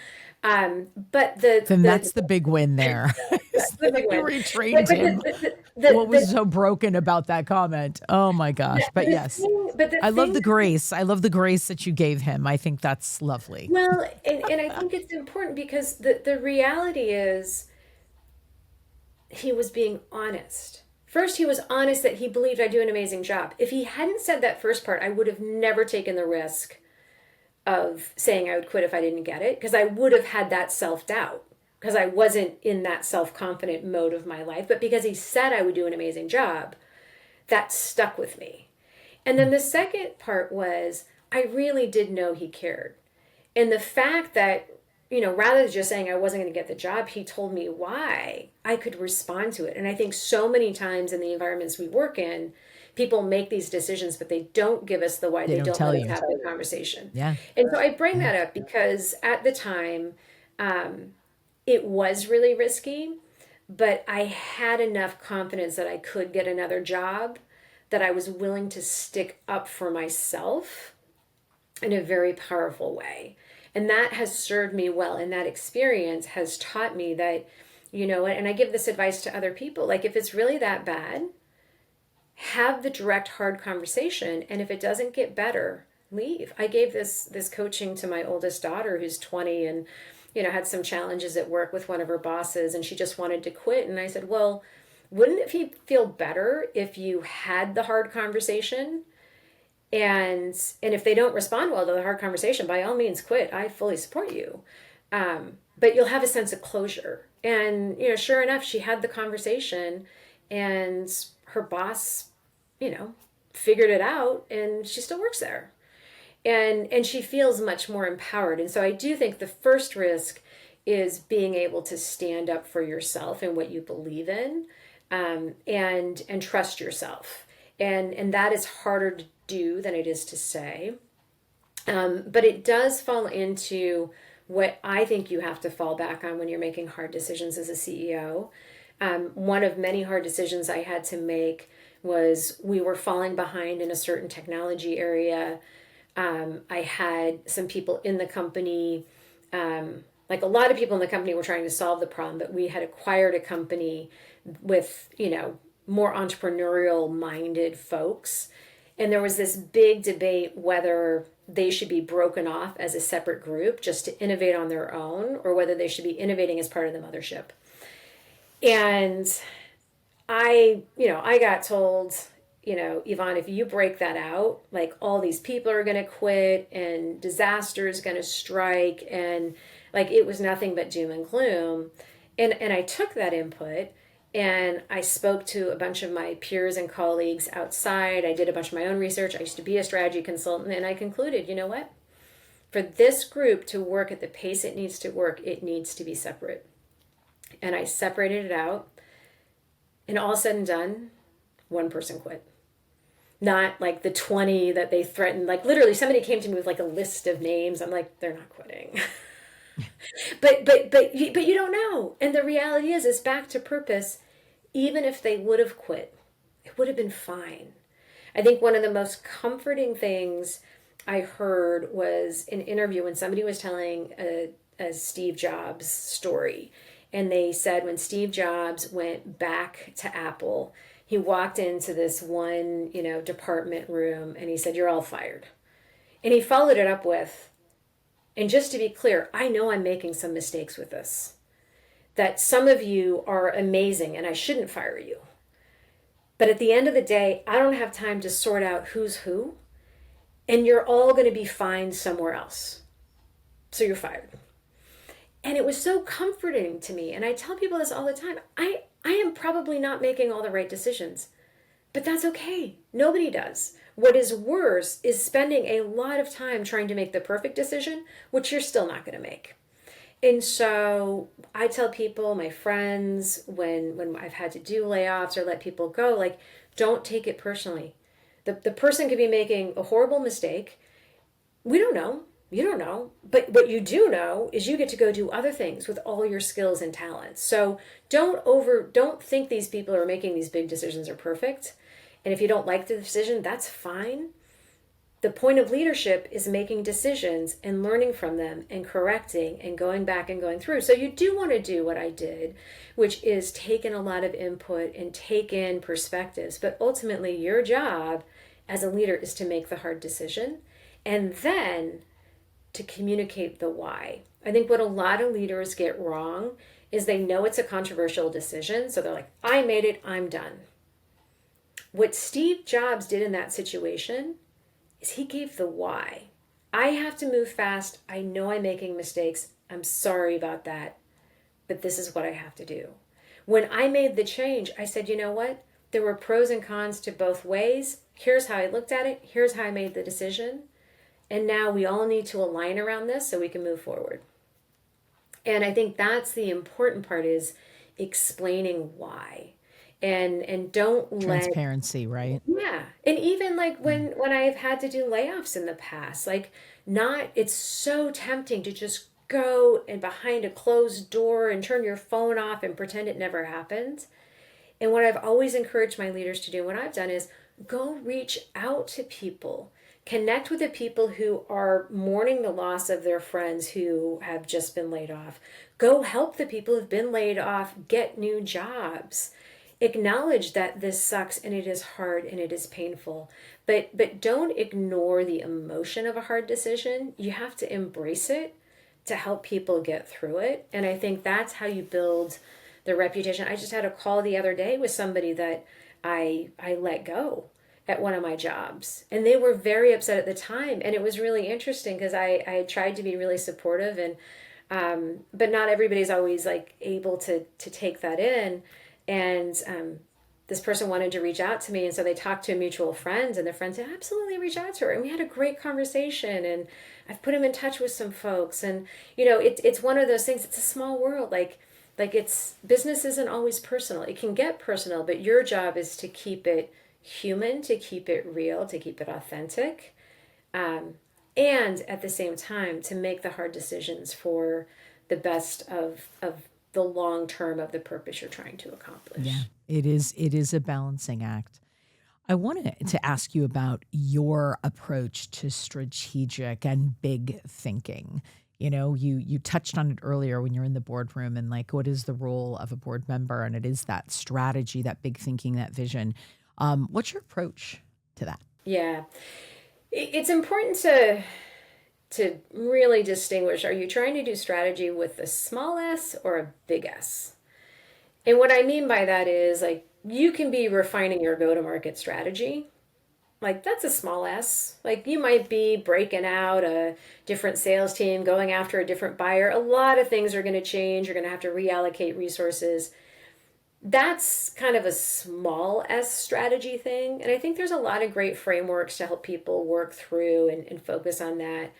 But that's the big win there. That's the big win. You retrained him. What was so broken about that comment? Oh my gosh. But yes, I love the grace. I love the grace that you gave him. I think that's lovely. Well, and I think it's important because the reality is he was being honest. First, he was honest that he believed I do an amazing job. If he hadn't said that first part, I would have never taken the risk of saying I would quit if I didn't get it, because I would have had that self-doubt because I wasn't in that self-confident mode of my life. But because he said I would do an amazing job, that stuck with me. And then the second part was I really did know he cared. And the fact that, rather than just saying I wasn't going to get the job, he told me why, I could respond to it. And I think so many times in the environments we work in, people make these decisions, but they don't give us the why. They don't let us have the conversation. Yeah. And so I bring that up because at the time, it was really risky, but I had enough confidence that I could get another job, that I was willing to stick up for myself in a very powerful way. And that has served me well. And that experience has taught me that, and I give this advice to other people, like if it's really that bad, have the direct, hard conversation. And if it doesn't get better, leave. I gave this coaching to my oldest daughter who's 20 and, had some challenges at work with one of her bosses and she just wanted to quit. And I said, well, wouldn't it feel better if you had the hard conversation? And if they don't respond well to the hard conversation, by all means, quit. I fully support you. But you'll have a sense of closure. And, sure enough, she had the conversation and her boss, figured it out and she still works there. And she feels much more empowered. And so I do think the first risk is being able to stand up for yourself and what you believe in, and trust yourself. And that is harder to do than it is to say. But it does fall into what I think you have to fall back on when you're making hard decisions as a CEO. One of many hard decisions I had to make was we were falling behind in a certain technology area. I had some people in the company, like a lot of people in the company were trying to solve the problem, but we had acquired a company with, more entrepreneurial minded folks. And there was this big debate whether they should be broken off as a separate group just to innovate on their own, or whether they should be innovating as part of the mothership. And I got told, Yvonne, if you break that out, like all these people are going to quit and disaster is going to strike. And like, it was nothing but doom and gloom. And I took that input and I spoke to a bunch of my peers and colleagues outside. I did a bunch of my own research. I used to be a strategy consultant and I concluded, you know what? For this group to work at the pace it needs to work, it needs to be separate. And I separated it out. And all said and done, one person quit. Not like the 20 that they threatened. Like literally somebody came to me with like a list of names. I'm like, they're not quitting. but you don't know. And the reality is back to purpose. Even if they would have quit, it would have been fine. I think one of the most comforting things I heard was an interview when somebody was telling a Steve Jobs story. And they said when Steve Jobs went back to Apple, he walked into this one, department room and he said, "You're all fired." And he followed it up with, "And just to be clear, I know I'm making some mistakes with this. That some of you are amazing and I shouldn't fire you. But at the end of the day, I don't have time to sort out who's who. And you're all going to be fine somewhere else. So you're fired." And it was so comforting to me. And I tell people this all the time. I am probably not making all the right decisions, but that's okay. Nobody does. What is worse is spending a lot of time trying to make the perfect decision, which you're still not going to make. And so I tell people, my friends, when I've had to do layoffs or let people go, like, don't take it personally. The person could be making a horrible mistake. We don't know. You don't know. But what you do know is you get to go do other things with all your skills and talents. So don't think these people who are making these big decisions are perfect. And if you don't like the decision, that's fine. The point of leadership is making decisions and learning from them and correcting and going back and going through. So you do want to do what I did, which is take in a lot of input and take in perspectives. But ultimately, your job as a leader is to make the hard decision and then to communicate the why. I think what a lot of leaders get wrong is they know it's a controversial decision. So they're like, I made it, I'm done. What Steve Jobs did in that situation is he gave the why. I have to move fast. I know I'm making mistakes. I'm sorry about that, but this is what I have to do. When I made the change, I said, you know what? There were pros and cons to both ways. Here's how I looked at it. Here's how I made the decision. And now we all need to align around this so we can move forward. And I think that's the important part, is explaining why. And don't transparency, right? Yeah. And even like when I've had to do layoffs in the past, like it's so tempting to just go and behind a closed door and turn your phone off and pretend it never happened. And what I've always encouraged my leaders to do, what I've done, is go reach out to people. Connect with the people who are mourning the loss of their friends who have just been laid off. Go help the people who've been laid off get new jobs. Acknowledge that this sucks and it is hard and it is painful. But don't ignore the emotion of a hard decision. You have to embrace it to help people get through it. And I think that's how you build the reputation. I just had a call the other day with somebody that I let go at one of my jobs. And they were very upset at the time. And it was really interesting because I tried to be really supportive, and but not everybody's always like able to take that in. And this person wanted to reach out to me. And so they talked to a mutual friend, and the friend said, absolutely reach out to her. And we had a great conversation, and I've put him in touch with some folks. And, it's one of those things, it's a small world. Like business isn't always personal. It can get personal, but your job is to keep it human, to keep it real, to keep it authentic. And at the same time, to make the hard decisions for the best of the long term of the purpose you're trying to accomplish. Yeah, it is a balancing act. I wanted to ask you about your approach to strategic and big thinking. You touched on it earlier when you're in the boardroom, and like, what is the role of a board member? And it is that strategy, that big thinking, that vision. What's your approach to that? Yeah, it's important to really distinguish, are you trying to do strategy with a small s or a big S? And what I mean by that is, like, you can be refining your go-to-market strategy. Like, that's a small s. Like, you might be breaking out a different sales team, going after a different buyer. A lot of things are going to change. You're going to have to reallocate resources. That's kind of a small s strategy thing. And I think there's a lot of great frameworks to help people work through and focus on that.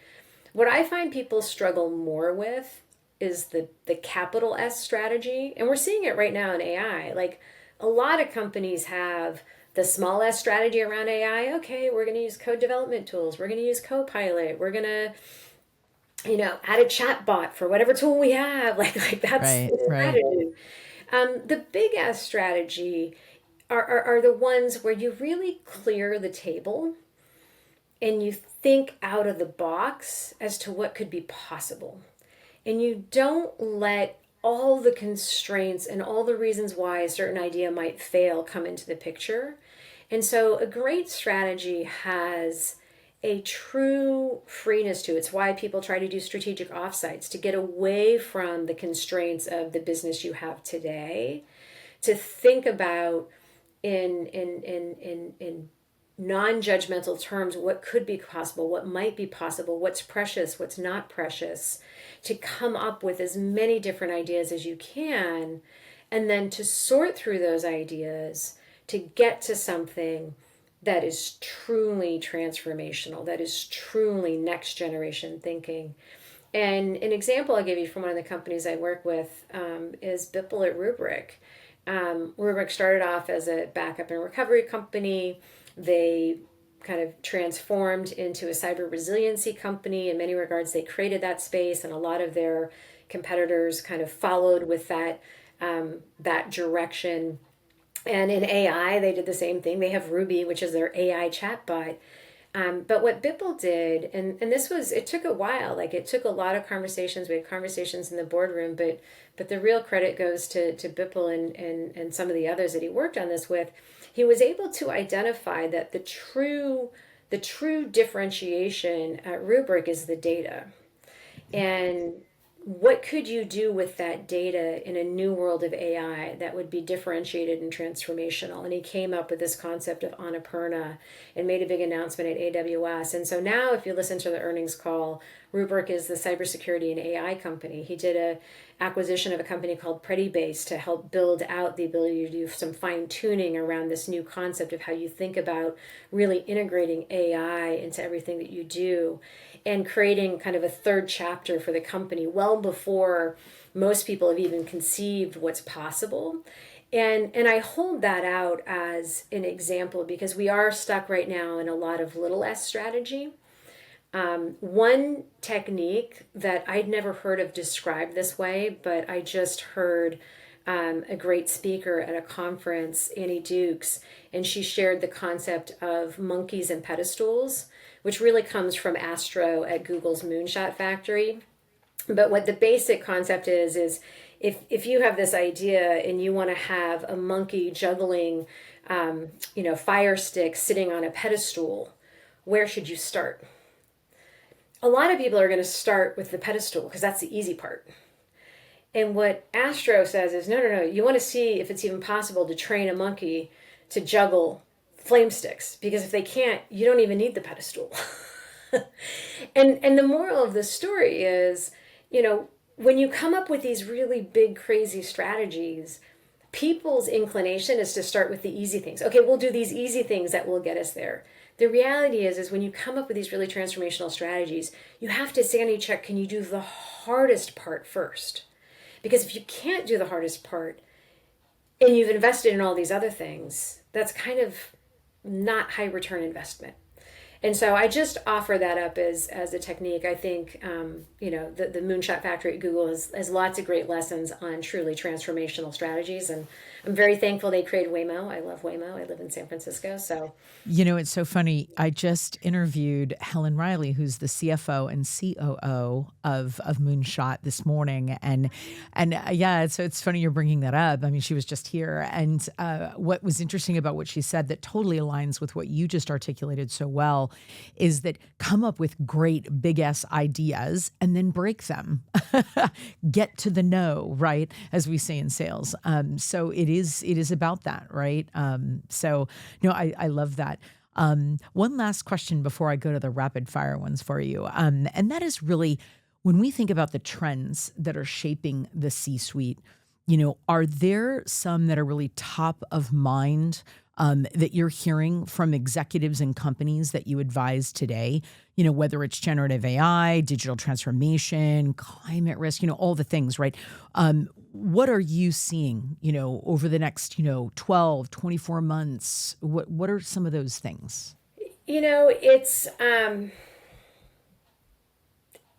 What I find people struggle more with is the capital S strategy. And we're seeing it right now in AI. Like a lot of companies have the small s strategy around AI. Okay, we're going to use code development tools. We're going to use Copilot. We're going to, add a chat bot for whatever tool we have. Like that's Right, the right. strategy. The big S strategy are the ones where you really clear the table and you think out of the box as to what could be possible. And you don't let all the constraints and all the reasons why a certain idea might fail come into the picture. And so a great strategy has a true freeness to it. It's why people try to do strategic offsites, to get away from the constraints of the business you have today, to think about in non-judgmental terms what could be possible, what might be possible, what's precious, what's not precious, to come up with as many different ideas as you can, and then to sort through those ideas to get to something that is truly transformational, that is truly next generation thinking. And an example I'll give you from one of the companies I work with is Bipple at Rubrik. Rubrik started off as a backup and recovery company. They kind of transformed into a cyber resiliency company. In many regards, they created that space, and a lot of their competitors kind of followed with that direction. And in AI, they did the same thing. They have Ruby, which is their AI chatbot. But what Bipple did, and it took a while, like it took a lot of conversations. We had conversations in the boardroom, but the real credit goes to Bipple and some of the others that he worked on this with. He was able to identify that the true differentiation at Rubrik is the data. And what could you do with that data in a new world of AI that would be differentiated and transformational? And he came up with this concept of Annapurna and made a big announcement at AWS. And so now if you listen to the earnings call, Rubrik is the cybersecurity and AI company. He did a acquisition of a company called Predibase to help build out the ability to do some fine tuning around this new concept of how you think about really integrating AI into everything that you do, and creating kind of a third chapter for the company well before most people have even conceived what's possible. And I hold that out as an example because we are stuck right now in a lot of little s strategy. One technique that I'd never heard of described this way, but I just heard a great speaker at a conference, Annie Dukes, and she shared the concept of monkeys and pedestals, which really comes from Astro at Google's Moonshot Factory. But what the basic concept is if you have this idea and you want to have a monkey juggling, fire sticks sitting on a pedestal, where should you start? A lot of people are going to start with the pedestal because that's the easy part. And what Astro says is, no, you want to see if it's even possible to train a monkey to juggle flame sticks, because if they can't, you don't even need the pedestal. and the moral of the story is, when you come up with these really big, crazy strategies, people's inclination is to start with the easy things. Okay, we'll do these easy things that will get us there. The reality is when you come up with these really transformational strategies, you have to sanity check, can you do the hardest part first? Because if you can't do the hardest part and you've invested in all these other things, that's kind of not high return investment. And so I just offer that up as a technique. I think, the Moonshot Factory at Google has lots of great lessons on truly transformational strategies. And I'm very thankful they created Waymo. I love Waymo. I live in San Francisco. So, It's so funny. I just interviewed Helen Riley, who's the CFO and COO of Moonshot this morning. And so it's funny you're bringing that up. I mean, she was just here. And what was interesting about what she said that totally aligns with what you just articulated so well is that come up with great big S ideas and then break them. Get to the no, right? As we say in sales. So it is about that, right? I love that. One last question before I go to the rapid fire ones for you. And that is really when we think about the trends that are shaping the C-suite, Are there some that are really top of mind that you're hearing from executives and companies that you advise today? Whether it's generative AI, digital transformation, climate risk, all the things, right? What are you seeing, over the next, 12, 24 months? What are some of those things?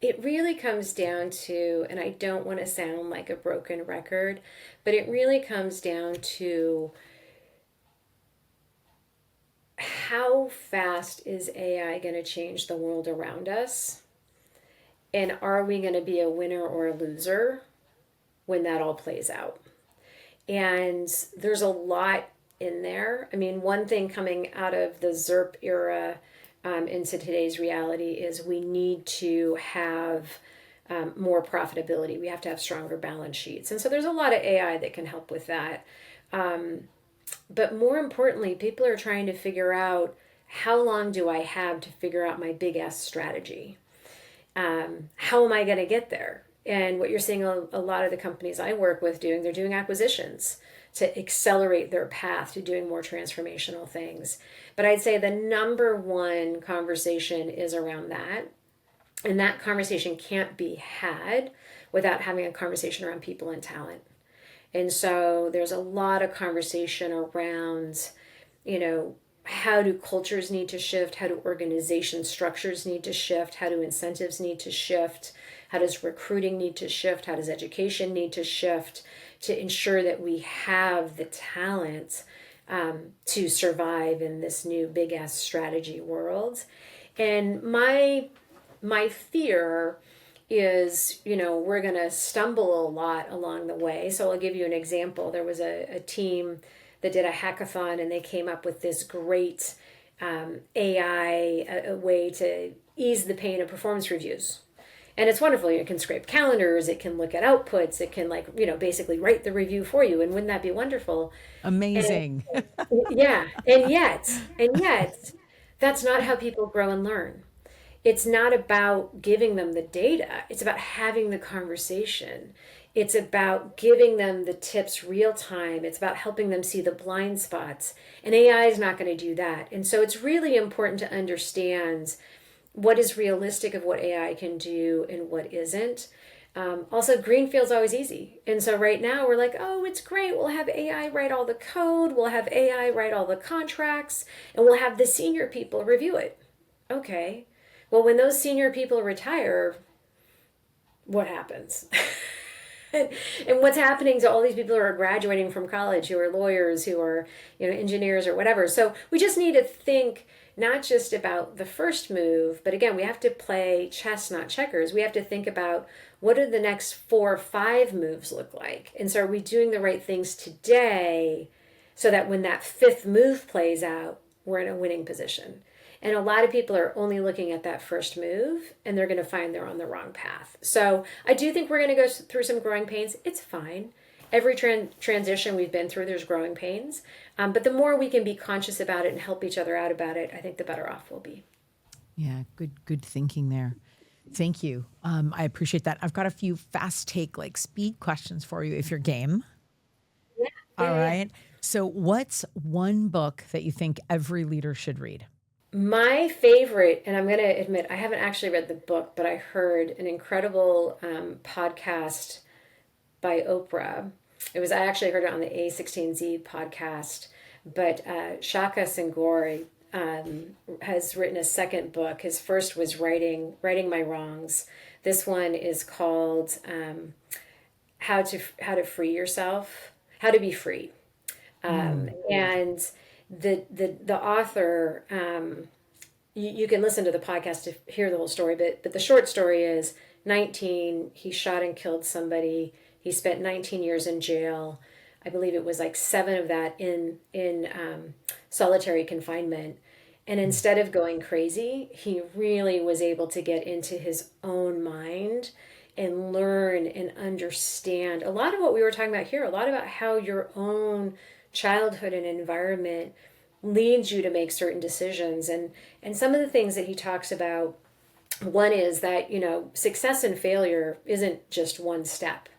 It really comes down to, and I don't want to sound like a broken record, but it really comes down to how fast is AI going to change the world around us? And are we going to be a winner or a loser when that all plays out? And there's a lot in there. I mean, one thing coming out of the ZERP era into today's reality is we need to have more profitability. We have to have stronger balance sheets. And so there's a lot of AI that can help with that. But more importantly, people are trying to figure out, how long do I have to figure out my big S strategy? How am I going to get there? And what you're seeing a lot of the companies I work with doing, they're doing acquisitions to accelerate their path to doing more transformational things. But I'd say the number one conversation is around that. And that conversation can't be had without having a conversation around people and talent. And so there's a lot of conversation around, how do cultures need to shift? How do organization structures need to shift? How do incentives need to shift? How does recruiting need to shift? How does education need to shift to ensure that we have the talent to survive in this new big ass strategy world? And my fear is, we're going to stumble a lot along the way. So I'll give you an example. There was a team that did a hackathon, and they came up with this great AI, a way to ease the pain of performance reviews. And it's wonderful. It can scrape calendars. It can look at outputs. It can basically write the review for you. And wouldn't that be wonderful? Amazing. Yeah. And yet, that's not how people grow and learn. It's not about giving them the data. It's about having the conversation. It's about giving them the tips real time. It's about helping them see the blind spots. And AI is not going to do that. And so it's really important to understand what is realistic of what AI can do and what isn't. Also, greenfield's always easy. And so right now we're like, oh, it's great. We'll have AI write all the code. We'll have AI write all the contracts. And we'll have the senior people review it. Okay. Well, when those senior people retire, what happens? And what's happening to all these people who are graduating from college, who are lawyers, who are engineers or whatever? So we just need to think not just about the first move, but again, we have to play chess, not checkers. We have to think about, what do the next 4 or 5 moves look like? And so are we doing the right things today so that when that 5th move plays out, we're in a winning position? And a lot of people are only looking at that first move, and they're going to find they're on the wrong path. So I do think we're going to go through some growing pains. It's fine. Every transition we've been through, there's growing pains. But the more we can be conscious about it and help each other out about it, I think the better off we'll be. Yeah, good thinking there. Thank you. I appreciate that. I've got a few fast take, speed questions for you if you're game. Yeah. All right. So what's one book that you think every leader should read? My favorite, and I'm going to admit, I haven't actually read the book, but I heard an incredible podcast by Oprah. I actually heard it on the A16Z podcast, but Shaka Singori has written a second book. His first was Righting My Wrongs. This one is called How to Free Yourself, How to Be Free. And the author, you can listen to the podcast to hear the whole story, but the short story is 19, he shot and killed somebody. He spent 19 years in jail. I believe it was 7 of that in solitary confinement. And instead of going crazy, he really was able to get into his own mind and learn and understand a lot of what we were talking about here, a lot about how your own childhood and environment leads you to make certain decisions. And some of the things that he talks about, one is that, success and failure isn't just one step.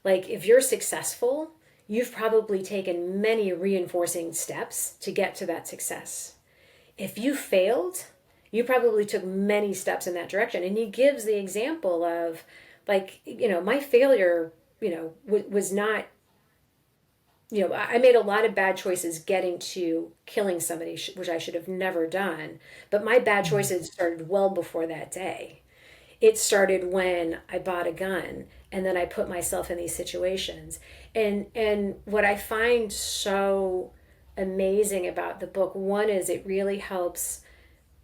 Like if you're successful, you've probably taken many reinforcing steps to get to that success. If you failed, you probably took many steps in that direction. And he gives the example of, like, my failure, was not, I made a lot of bad choices getting to killing somebody, which I should have never done. But my bad choices started well before that day. It started when I bought a gun and then I put myself in these situations. And what I find so amazing about the book, one is it really helps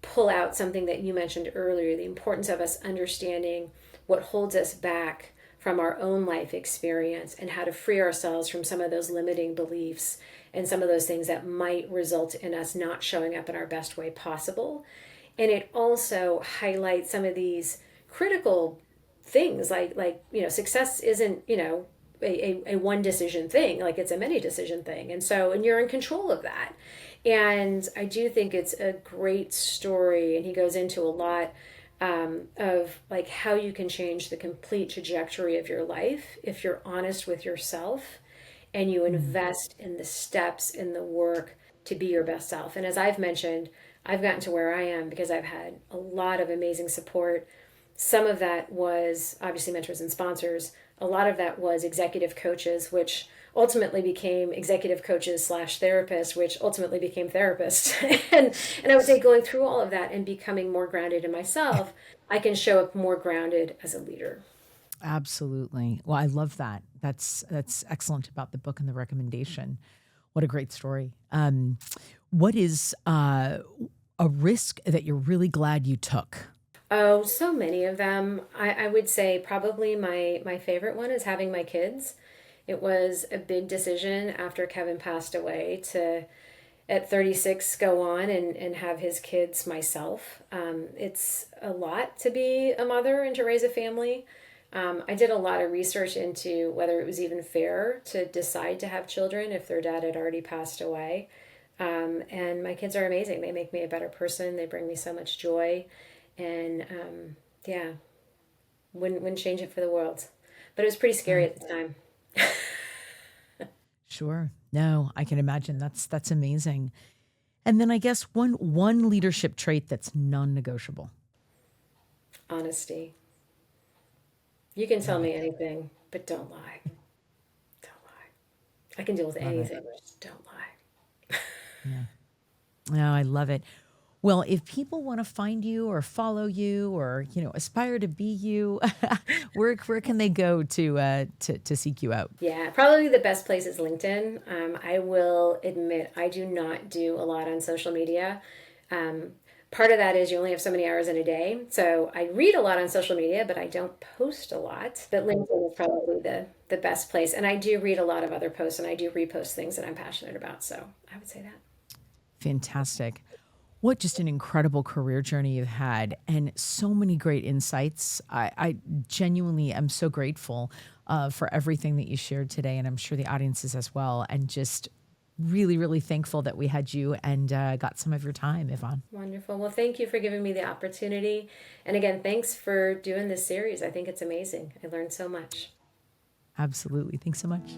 pull out something that you mentioned earlier, the importance of us understanding what holds us back from our own life experience and how to free ourselves from some of those limiting beliefs and some of those things that might result in us not showing up in our best way possible. And it also highlights some of these critical things like success isn't a one decision thing, like it's a many decision thing, and you're in control of that. And I do think it's a great story, and he goes into a lot of like how you can change the complete trajectory of your life if you're honest with yourself and you invest in the steps in the work to be your best self. And as I've mentioned, I've gotten to where I am because I've had a lot of amazing support. Some of that was obviously mentors and sponsors. A lot of that was executive coaches, which ultimately became executive coaches / therapists, which ultimately became therapists. and I would say going through all of that and becoming more grounded in myself, I can show up more grounded as a leader. Absolutely. Well, I love that. That's excellent about the book and the recommendation. What a great story. What is a risk that you're really glad you took? Oh, so many of them. I would say probably my favorite one is having my kids. It was a big decision after Kevin passed away to, at 36, go on and have his kids myself. It's a lot to be a mother and to raise a family. I did a lot of research into whether it was even fair to decide to have children if their dad had already passed away. And my kids are amazing. They make me a better person. They bring me so much joy. And yeah, wouldn't change it for the world. But it was pretty scary at the time. Sure. No, I can imagine. That's amazing. And then I guess one leadership trait that's non-negotiable. Honesty. You can tell me anything, but don't lie. Don't lie. I can deal with anything, but just don't lie. Yeah. No, I love it. Well, if people want to find you or follow you or, aspire to be you, where can they go to seek you out? Yeah, probably the best place is LinkedIn. I will admit I do not do a lot on social media. Part of that is you only have so many hours in a day. So I read a lot on social media, but I don't post a lot. But LinkedIn is probably the best place. And I do read a lot of other posts and I do repost things that I'm passionate about. So I would say that. Fantastic. What just an incredible career journey you've had and so many great insights. I genuinely am so grateful for everything that you shared today, and I'm sure the audience is as well, and just really, really thankful that we had you and got some of your time, Yvonne. Wonderful. Well, thank you for giving me the opportunity. And again, thanks for doing this series. I think it's amazing. I learned so much. Absolutely. Thanks so much.